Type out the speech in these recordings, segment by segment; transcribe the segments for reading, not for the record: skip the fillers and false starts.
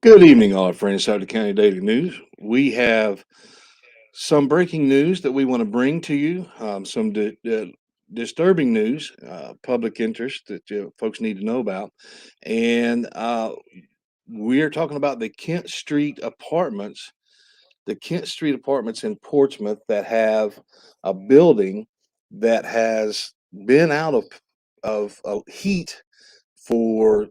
Good evening, all our friends of the County Daily News. We have some breaking news that we want to bring to you, some disturbing news, public interest that folks need to know about. And we are talking about the Kent Street apartments in Portsmouth that have a building that has been out of heat for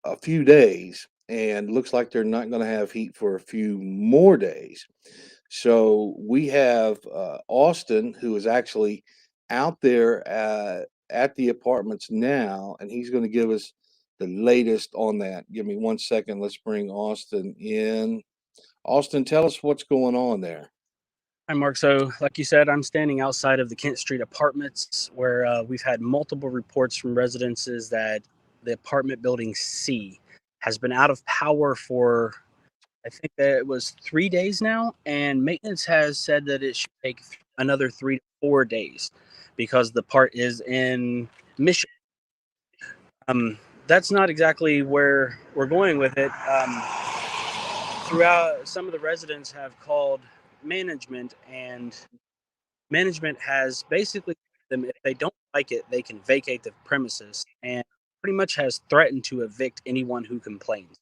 a few days and looks like they're not going to have heat for a few more days. So we have Austin, who is actually out there at the apartments now, and he's going to give us the latest on that. Give me 1 second. Let's bring Austin in. Austin, tell us what's going on there. Hi, Mark. So, like you said, I'm standing outside of the Kent Street apartments where we've had multiple reports from residences that the apartment building C has been out of power for, I think that it was 3 days now, and maintenance has said that it should take another 3 to 4 days because the part is in Michigan. That's not exactly where we're going with it. Throughout, some of the residents have called management, and management has basically told them if they don't like it, they can vacate the premises, and pretty much has threatened to evict anyone who complains.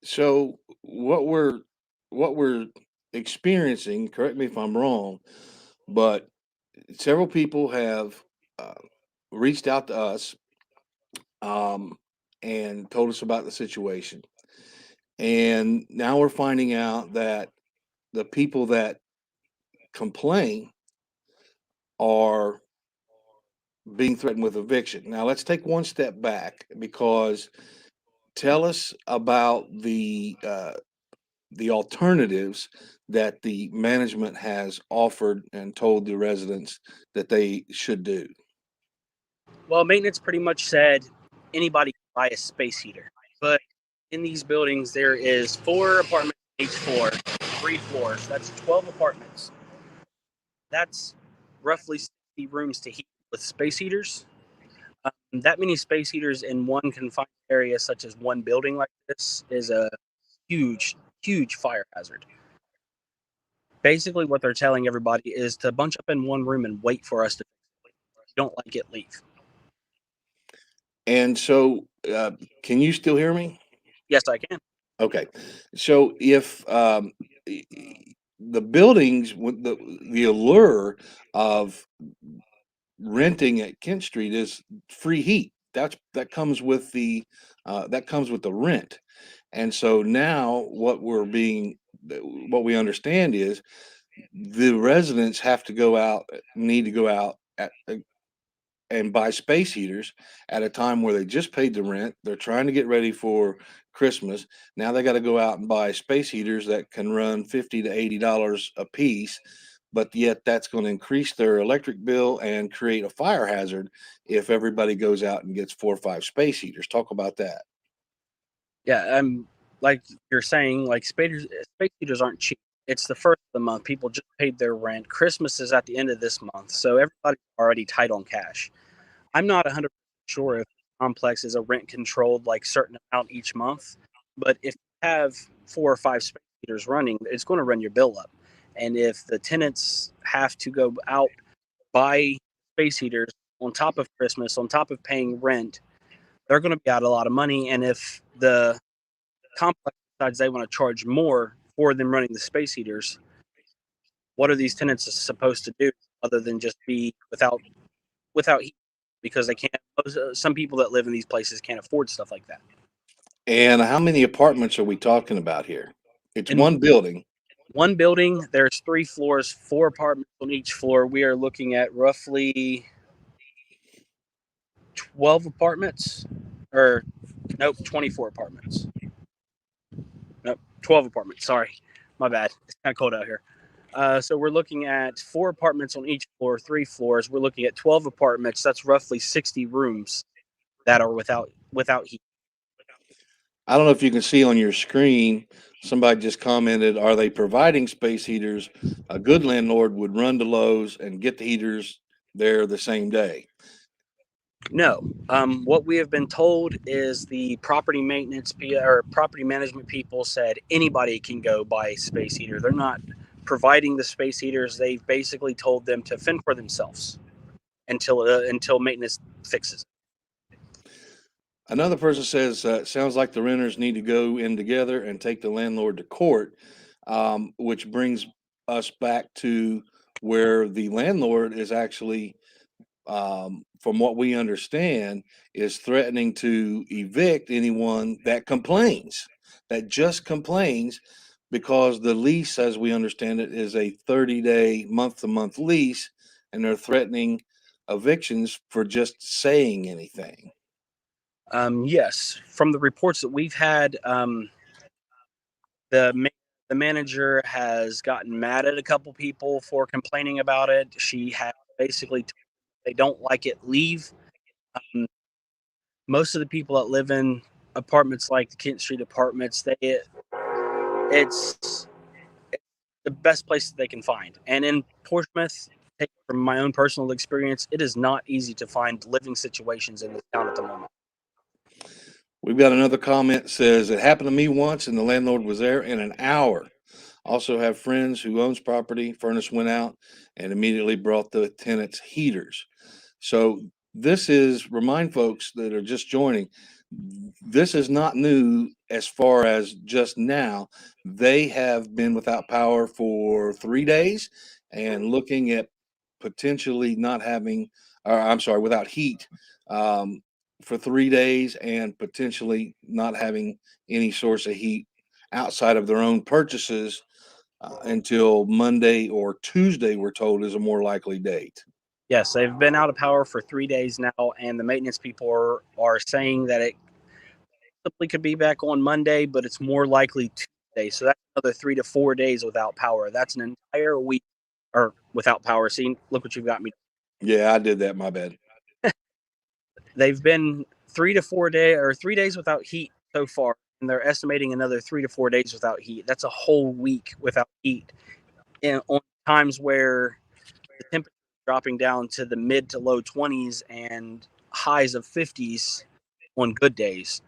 So what we're experiencing, correct me if I'm wrong, but several people have uh, reached out to us um, and told us about the situation. And now we're finding out that the people that complain are being threatened with eviction. Now, let's take one step back because tell us about the alternatives that the management has offered and told the residents that they should do. Well, maintenance pretty much said anybody can buy a space heater, but in these buildings there is four apartments on each floor, 3 floors. That's 12 apartments. That's roughly 60 rooms to heat with space heaters. That many space heaters in one confined area, such as one building like this, is a huge, huge fire hazard. Basically, what they're telling everybody is to bunch up in one room and wait for us to. If you don't like it, leave. And so, can you still hear me? Yes, I can. Okay. So if the buildings with the allure of renting at Kent Street is free heat. That comes with the rent. And so now what we understand is the residents have to go out need to go out and buy space heaters at a time where they just paid the rent. They're trying to get ready for Christmas. Now they got to go out and buy space heaters that can run $50 to $80 a piece, but yet that's going to increase their electric bill and create a fire hazard if everybody goes out and gets 4 or 5 space heaters. Talk about that. Yeah, like you're saying, like space heaters aren't cheap. It's the first of the month. People just paid their rent. Christmas is at the end of this month, so everybody's already tight on cash. I'm not 100% sure if the complex is a rent controlled like certain amount each month, but if you have 4 or 5 space heaters running, it's going to run your bill up. And if the tenants have to go out buy space heaters on top of Christmas, on top of paying rent, they're going to be out a lot of money. And if the complex decides they want to charge more for them running the space heaters, what are these tenants supposed to do other than just be without heat because they can't. Some people that live in these places can't afford stuff like that. And how many apartments are we talking about here? It's In one building. one building, there's 3 floors, 4 apartments on each floor. We are looking at roughly 12 apartments, or nope, 24 apartments. Nope, 12 apartments. Sorry, my bad. It's kind of cold out here. So we're looking at 4 apartments on each floor, 3 floors. We're looking at 12 apartments. That's roughly 60 rooms that are without heat. I don't know if you can see on your screen, somebody just commented, are they providing space heaters? A good landlord would run to Lowe's and get the heaters there the same day. No. What we have been told is the property maintenance or property management people said anybody can go buy a space heater. They're not providing the space heaters. They've basically told them to fend for themselves until maintenance fixes it. Another person says, sounds like the renters need to go in together and take the landlord to court, which brings us back to where the landlord is actually, from what we understand, is threatening to evict anyone that complains, that just complains, because the lease, as we understand it, is a 30-day, month-to-month lease, and they're threatening evictions for just saying anything. Yes, from the reports that we've had, the manager has gotten mad at a couple people for complaining about it. She has basically told them if they don't like it, leave. Um, Most of the people that live in apartments like the Kent Street apartments, it's the best place that they can find. And in Portsmouth, from my own personal experience, it is not easy to find living situations in this town at the moment. We've got another comment that says it happened to me once and the landlord was there in an hour. Also have friends who owns property, furnace went out and immediately brought the tenants heaters. So this is, remind folks that are just joining, this is not new as far as just now. They have been without power for 3 days and looking at potentially not having, or I'm sorry, without heat, for 3 days and potentially not having any source of heat outside of their own purchases until Monday or Tuesday, we're told, is a more likely date. Yes, they've been out of power for 3 days now, and the maintenance people are saying that it possibly could be back on Monday, but it's more likely Tuesday. So that's another 3 to 4 days without power. That's an entire week or without power. See, look what you've got me. Yeah, I did that. My bad. They've been 3 days without heat so far, and they're estimating another 3 to 4 days without heat. That's a whole week without heat, and on times where the temperature is dropping down to the mid to low 20s and highs of 50s on good days.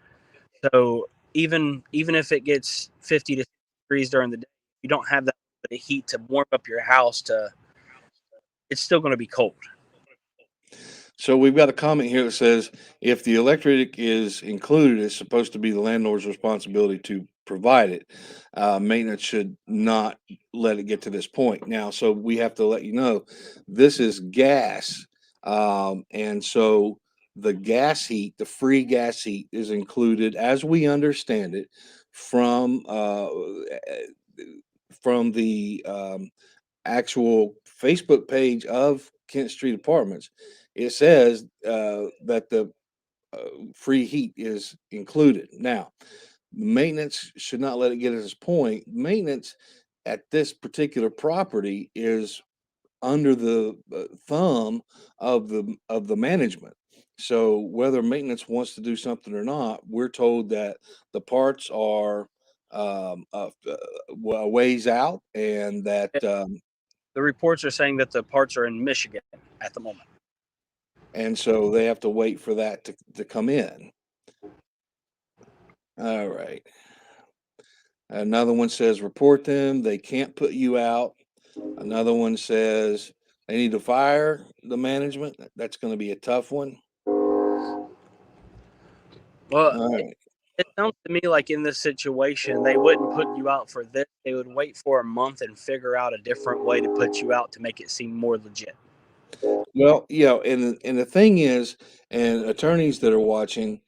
So even if it gets 50 to 60 degrees during the day, you don't have that bit of heat to warm up your house. It's still going to be cold. So we've got a comment here that says if the electric is included, it's supposed to be the landlord's responsibility to provide it. Maintenance should not let it get to this point. Now, so we have to let you know this is gas. And so the gas heat, the free gas heat is included, as we understand it, from the actual Facebook page of Kent Street Apartments. It says that the free heat is included. Now, maintenance should not let it get to this point. Maintenance at this particular property is under the thumb of the management. So whether maintenance wants to do something or not, we're told that the parts are ways out, and that The reports are saying that the parts are in Michigan at the moment. and so they have to wait for that to come in. All right. Another one says report them. They can't put you out. Another one says they need to fire the management. That's going to be a tough one. Well, All right. it sounds to me like in this situation, they wouldn't put you out for this. They would wait for a month and figure out a different way to put you out to make it seem more legit. Well, yeah, and the thing is, and attorneys that are watching,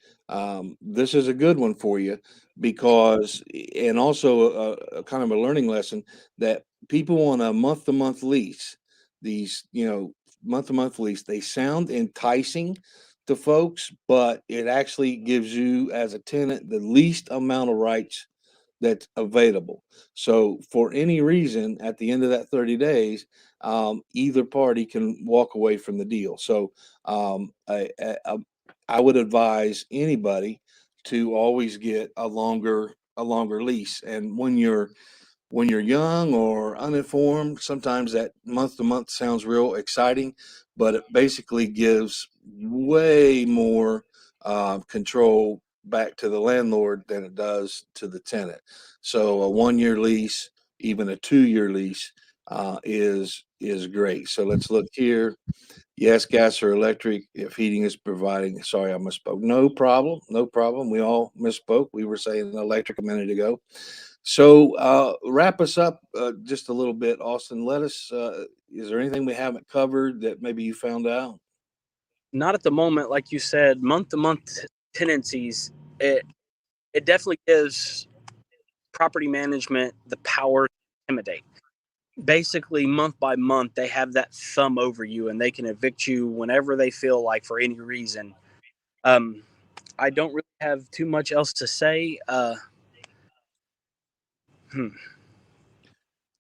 this is a good one for you because, and also a kind of a learning lesson that people on a month-to-month lease, these, month-to-month lease, they sound enticing to folks, but it actually gives you as a tenant the least amount of rights that's available. So for any reason, at the end of that 30 days, either party can walk away from the deal. So I would advise anybody to always get a longer lease. And when you're when you're young or uninformed, sometimes that month to month sounds real exciting, but it basically gives way more control back to the landlord than it does to the tenant. So a 1 year lease, even a 2 year lease, is great. So let's look here. Yes, gas or electric if heating is providing. Sorry, I misspoke. No problem. No problem. We all misspoke. We were saying electric a minute ago. So wrap us up just a little bit, Austin. Let us. Is there anything we haven't covered that maybe you found out? Not at the moment, like you said, month to month tenancies. It definitely gives property management the power to intimidate. Basically, month by month, they have that thumb over you, and they can evict you whenever they feel like for any reason. Um, I don't really have too much else to say. Hmm.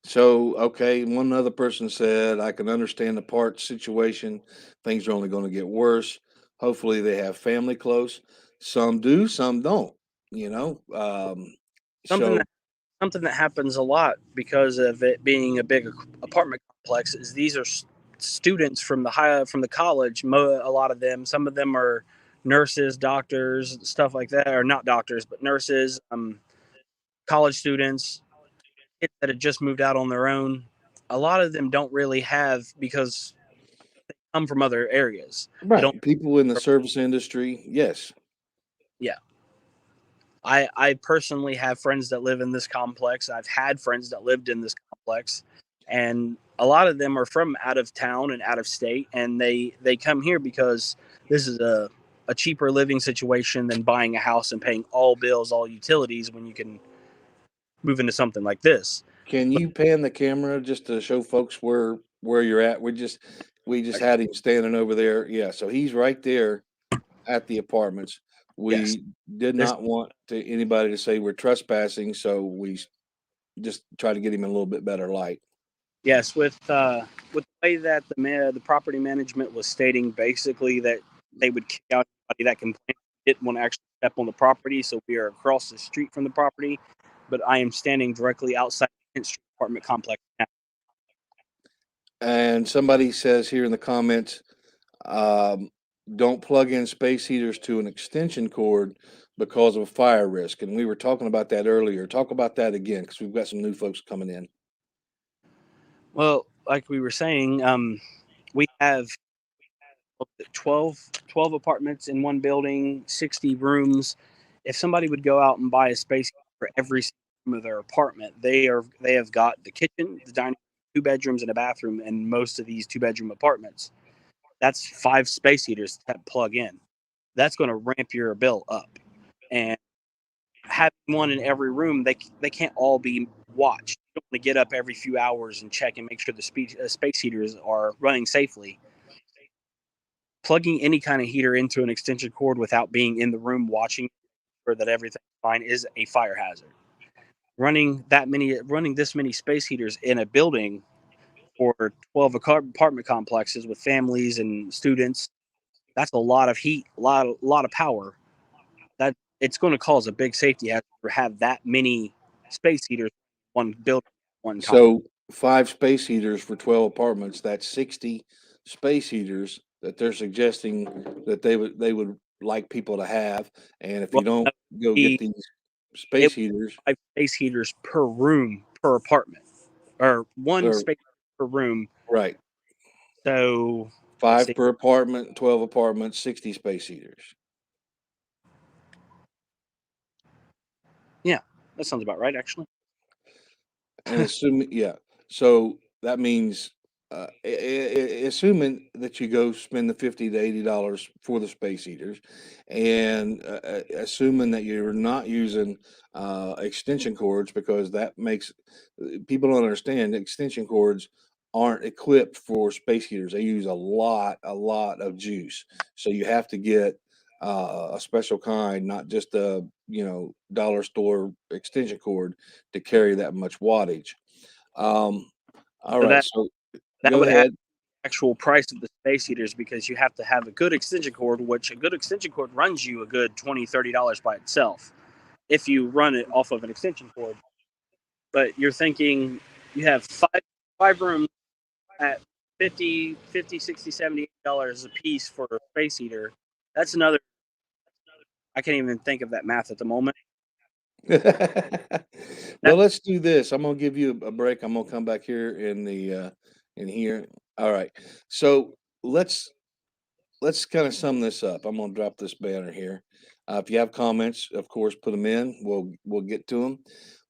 So, okay, one other person said, I can understand the parts situation. Things are only going to get worse. Hopefully, they have family close. Some do, some don't, you know. Something So, that something that happens a lot because of it being a big apartment complex is these are students from the college. A lot of them, some of them are nurses, doctors, stuff like that, or not doctors, but nurses, college students, kids that had just moved out on their own. A lot of them don't really have because they come from other areas. They don't. right, people in the service industry, yes. Yeah, I personally have friends that live in this complex. I've had friends that lived in this complex, and a lot of them are from out of town and out of state, and they come here because this is a cheaper living situation than buying a house and paying all bills, all utilities when you can move into something like this. Can But you pan the camera just to show folks where you're at? We just like, had him standing over there. Yeah, so he's right there at the apartments. yes, We did this not want anybody to say we're trespassing, so we just try to get him in a little bit better light. yes with the way that the property management was stating basically that they would kick out anybody that complained didn't want to actually step on the property, so we are across the street from the property, but I am standing directly outside the 10th Street apartment complex now. And somebody says here in the comments, um, don't plug in space heaters to an extension cord because of fire risk. And we were talking about that earlier. Talk about that again because we've got some new folks coming in. Well, like we were saying, we have 12 apartments in one building, 60 rooms. If somebody would go out and buy a space for every room of their apartment, they have got the kitchen, the dining room, 2 bedrooms, and a bathroom in most of these 2 bedroom apartments. That's 5 space heaters that plug in. That's going to ramp your bill up. And having one in every room, they can't all be watched. You don't want to get up every few hours and check and make sure the space heaters are running safely. Plugging any kind of heater into an extension cord without being in the room watching for that everything's fine is a fire hazard. Running this many space heaters in a building for 12 apartment complexes with families and students, that's a lot of heat, a lot of power. That it's going to cause a big safety hazard to have that many space heaters in one building, one complex. So 5 space heaters for 12 apartments, that's 60 space heaters that they're suggesting that they would like people to have. And if you Well, don't no, go get these it space heaters, 5 space heaters per room per apartment, or one or space per room. right, So let's five see. per apartment, 12 apartments, 60 space heaters. Yeah, that sounds about right, actually. And assuming, yeah, so that means, assuming that you go spend the $50 to $80 for the space heaters, and assuming that you're not using extension cords, because that makes people don't understand extension cords aren't equipped for space heaters. They use a lot of juice, so you have to get a special kind, not just a dollar store extension cord to carry that much wattage. Um, all So right, so that go would add ahead. the actual price of the space heaters because you have to have a good extension cord, which a good extension cord runs you a good $20, $30 by itself if you run it off of an extension cord. But you're thinking you have five rooms at 50, 60, $70 a piece for a space heater. That's another. I can't even think of that math at the moment. That Well, let's do this. I'm gonna give you a break. I'm gonna come back here in here. All right. So let's let's kind of sum this up. I'm gonna drop this banner here. If you have comments, of course, put them in. We'll get to them.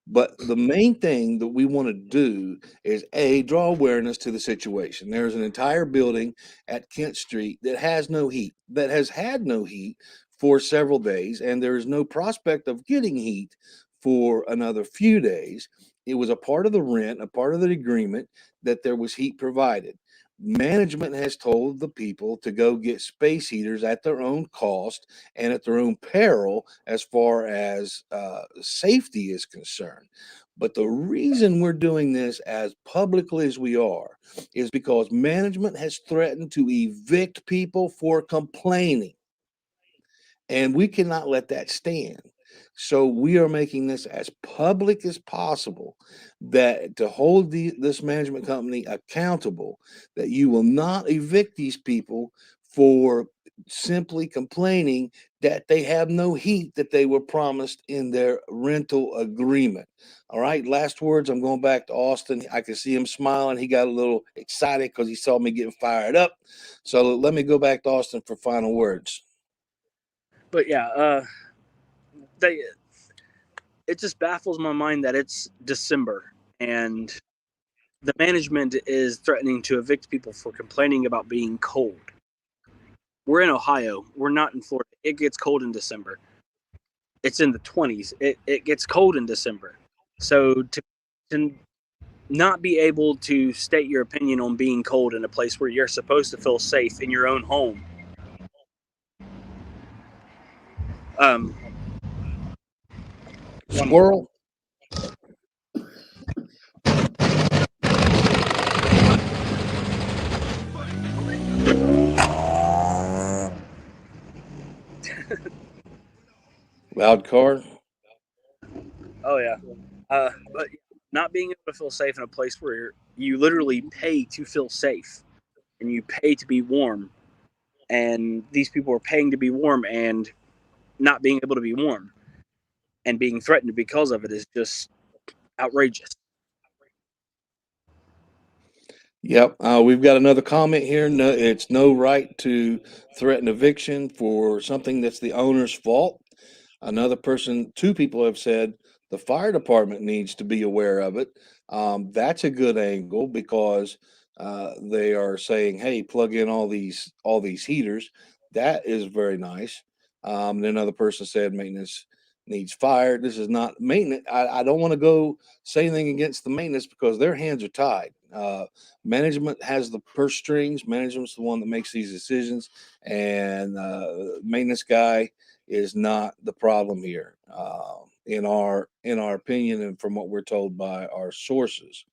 But the main thing that we want to do is draw awareness to the situation. There's an entire building at Kent Street that has no heat, that has had no heat for several days, and there is no prospect of getting heat for another few days. It was a part of the rent, a part of the agreement that there was heat provided. Management has told the people to go get space heaters at their own cost and at their own peril as far as safety is concerned. But the reason we're doing this as publicly as we are is because management has threatened to evict people for complaining. And we cannot let that stand. So we are making this as public as possible that to hold this management company accountable, that you will not evict these people for simply complaining that they have no heat that they were promised in their rental agreement. All right, last words. I'm going back to Austin. I could see him smiling. He got a little excited because he saw me getting fired up. So let me go back to Austin for final words. but yeah, they it just baffles my mind that it's December and the management is threatening to evict people for complaining about being cold. We're in Ohio. We're not in Florida. It gets cold in December. It's in the 20s. It gets cold in December. So to not be able to state your opinion on being cold in a place where you're supposed to feel safe in your own home. Um, one Squirrel. Loud car. Oh yeah. But not being able to feel safe in a place where you literally pay to feel safe and you pay to be warm, and these people are paying to be warm and not being able to be warm and being threatened because of it is just outrageous. Yep. We've got another comment here. No, it's no right to threaten eviction for something that's the owner's fault. Another person, two people have said the fire department needs to be aware of it. That's a good angle because they are saying, "Hey, plug in all these heaters." That is very nice. Then another person said maintenance needs fired. This is not maintenance. I don't want to go say anything against the maintenance because their hands are tied. Management has the purse strings. Management's the one that makes these decisions, and maintenance guy is not the problem here, in our opinion, and from what we're told by our sources.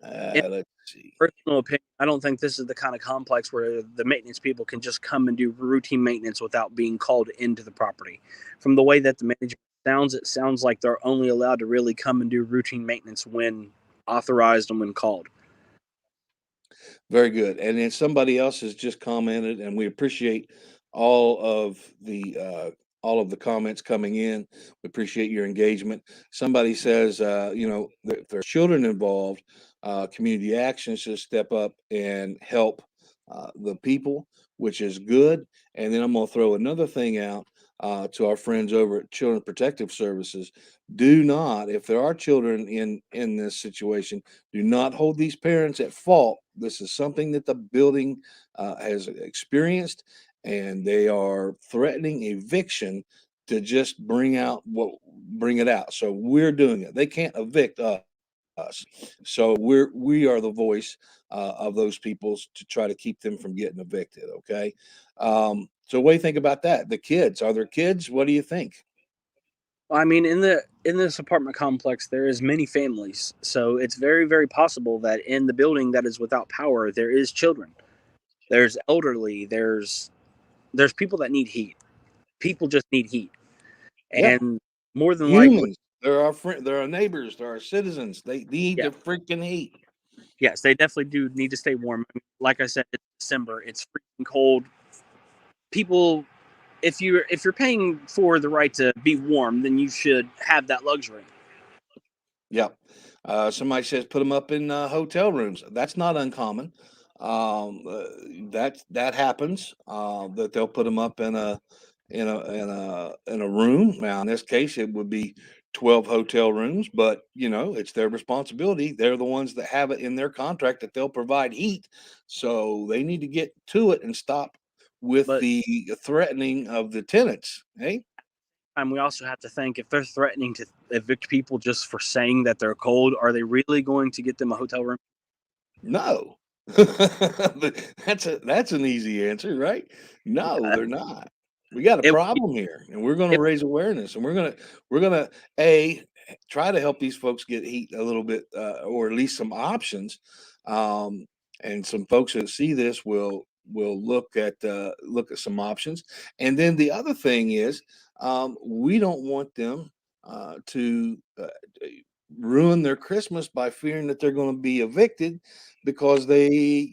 In Let's see. personal opinion, I don't think this is the kind of complex where the maintenance people can just come and do routine maintenance without being called into the property. From the way that the management sounds, it sounds like they're only allowed to really come and do routine maintenance when authorized and when called. Very good. And then somebody else has just commented, and we appreciate all of the uh, all of the comments coming in. We appreciate your engagement. Somebody says, if there's children involved, community action should step up and help the people, which is good. And then I'm going to throw another thing out to our friends over at Children Protective Services. Do not, if there are children in this situation, do not hold these parents at fault. This is something that the building has experienced, and they are threatening eviction to just bring it out. So we're doing it. They can't evict us. So we are the voice of those people to try to keep them from getting evicted. Okay. So what do you think about that? The kids, are there kids? What do you think? I mean, in this apartment complex, there is many families, so it's very, very possible that in the building that is without power, there is children, there's elderly, there's people that need heat. People just need heat, Yeah, and more than likely, humans. They're our friend. They're our neighbors. They're our citizens. They need Yeah, the freaking heat. yes, they definitely do need to stay warm. I mean, like I said, it's December. It's freezing cold. People, if you're paying for the right to be warm, then you should have that luxury. Yep. Somebody says put them up in hotel rooms. That's not uncommon. That happens. That they'll put them up in a room. Now, in this case, it would be 12 hotel rooms, but it's their responsibility. They're the ones that have it in their contract that they'll provide heat, so they need to get to it and stop with But the threatening of the tenants. Hey. we also have to think, if they're threatening to evict people just for saying that they're cold, are they really going to get them a hotel room? No. That's an easy answer, right? No, Yeah, they're not. We got a it, problem here, and we're gonna it raise awareness, and we're gonna a try to help these folks get heat a little bit, or at least some options. Um, and some folks that see this will look at some options. And then the other thing is, we don't want them to ruin their Christmas by fearing that they're going to be evicted because they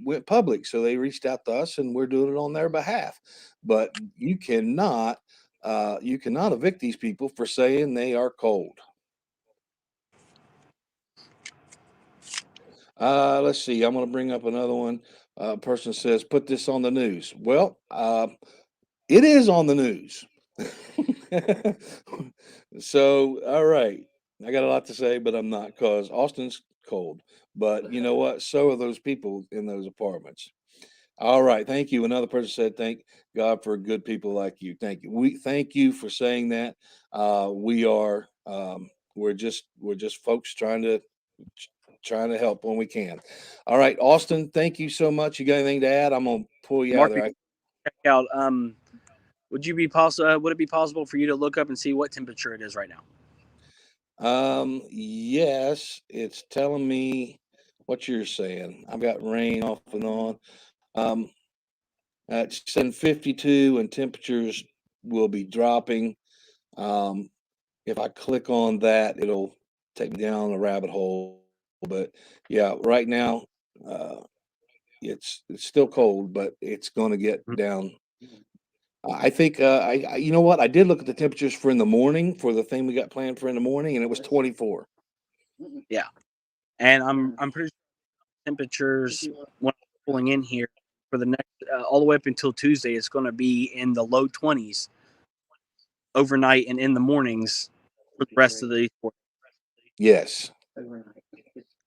went public. So they reached out to us and we're doing it on their behalf. But you cannot evict these people for saying they are cold. Let's see. I'm going to bring up another one. Person says, put this on the news. Well, it is on the news. So, all right. I got a lot to say, but I'm not because Austin's cold. But you know what? So are those people in those apartments. All right. Thank you. Another person said, thank God for good people like you. Thank you. We thank you for saying that. We're just folks trying to help when we can. All right, Austin, thank you so much. You got anything to add? I'm gonna pull you out Mark, of there. check out. Would it be possible for you to look up and see what temperature it is right now? Yes, it's telling me what you're saying. I've got rain off and on. Um, it's saying 52 and temperatures will be dropping. Um, if I click on that, it'll take me down a rabbit hole. But yeah, right now, uh, it's still cold, but it's going to get Mhm. down. I think you know what? I did look at the temperatures for in the morning for the thing we got planned for in the morning, and it was 24. Yeah, and I'm pretty sure temperatures when I'm pulling in here for the next all the way up until Tuesday, it's going to be in the low 20s overnight and in the mornings for the rest of the 4 Yes.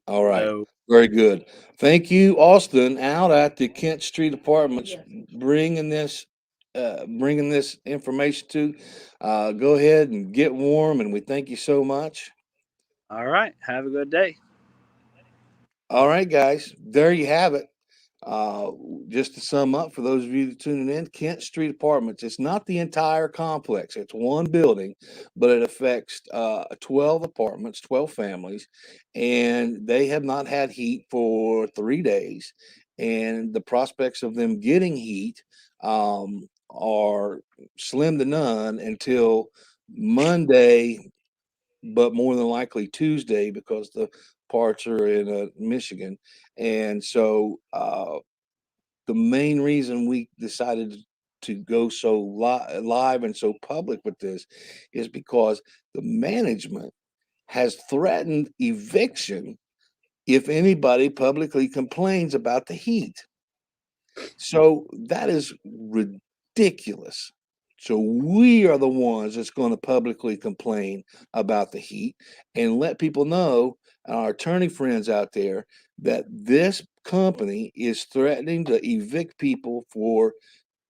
All right. So, Very good. Thank you, Austin, out at the Kent Street Apartments, bringing this information to. Go ahead and get warm, and we thank you so much. all right, have a good day. All right, guys, there you have it. Uh, just to sum up, for those of you tuning in, Kent Street Apartments, it's not the entire complex, it's one building, but it affects 12 apartments, 12 families, and they have not had heat for 3 days. And the prospects of them getting heat are slim to none until Monday, but more than likely Tuesday because the parts are in Michigan. And so, the main reason we decided to go so live and so public with this is because the management has threatened eviction if anybody publicly complains about the heat. So that is ridiculous. So we are the ones that's going to publicly complain about the heat and let people know, our attorney friends out there, that this company is threatening to evict people for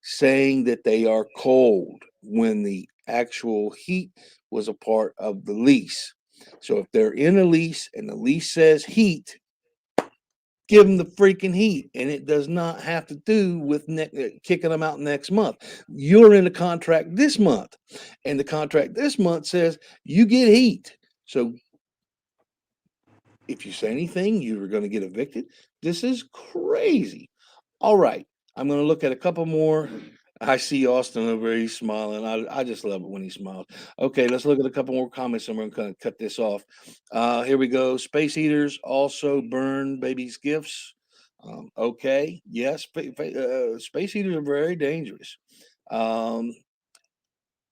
saying that they are cold when the actual heat was a part of the lease. So if they're in a lease and the lease says heat, give them the freaking heat, and it does not have to do with kicking them out next month. You're in a contract this month, and the contract this month says you get heat. So if you say anything, you're going to get evicted. This is crazy. All right, I'm going to look at a couple more I see Austin over here, he's smiling. I just love it when he smiles. Okay, let's look at a couple more comments and we're gonna cut this off. Here we go. Space heaters also burn babies' gifts. Okay, yes, space heaters are very dangerous. Um,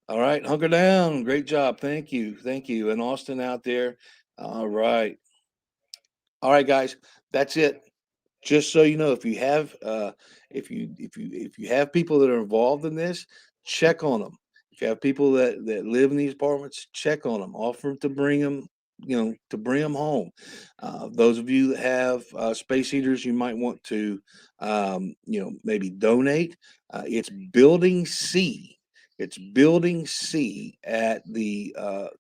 all right, hunker down. Great job. Thank you. Thank you. And Austin out there. All right. All right, guys. That's it. Just so you know, if you have people that are involved in this, check on them. If you have people that live in these apartments, check on them. Offer to bring them, to bring them home. Those of you that have space heaters, you might want to, maybe donate. It's Building C. It's Building C at the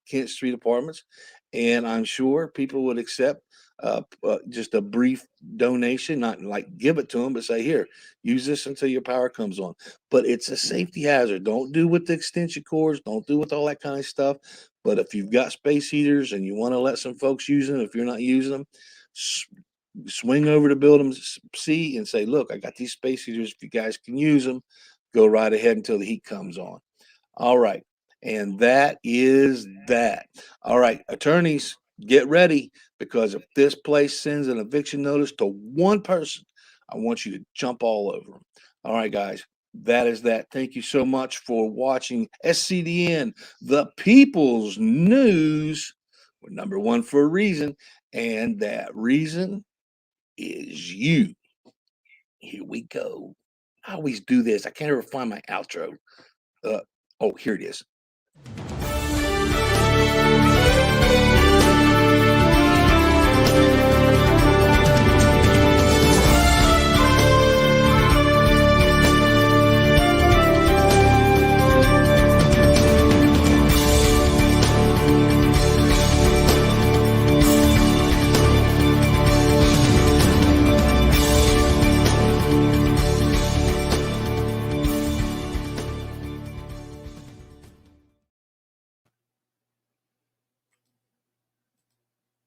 Kent Street Apartments, and I'm sure people would accept just a brief donation, not like give it to them, but say, here, use this until your power comes on. But it's a safety hazard. Don't do with the extension cords, don't do with all that kind of stuff. But if you've got space heaters and you want to let some folks use them, if you're not using them, s- swing over to Building C and say, look, I got these space heaters. If you guys can use them, go right ahead until the heat comes on. All right. And that is that. All right, attorneys, get ready, because if this place sends an eviction notice to one person, I want you to jump all over them. All right, guys, that is that. Thank you so much for watching SCDN, the People's News. We're number one for a reason, and that reason is you. Here we go. I always do this. I can't ever find my outro. Uh, oh, here it is.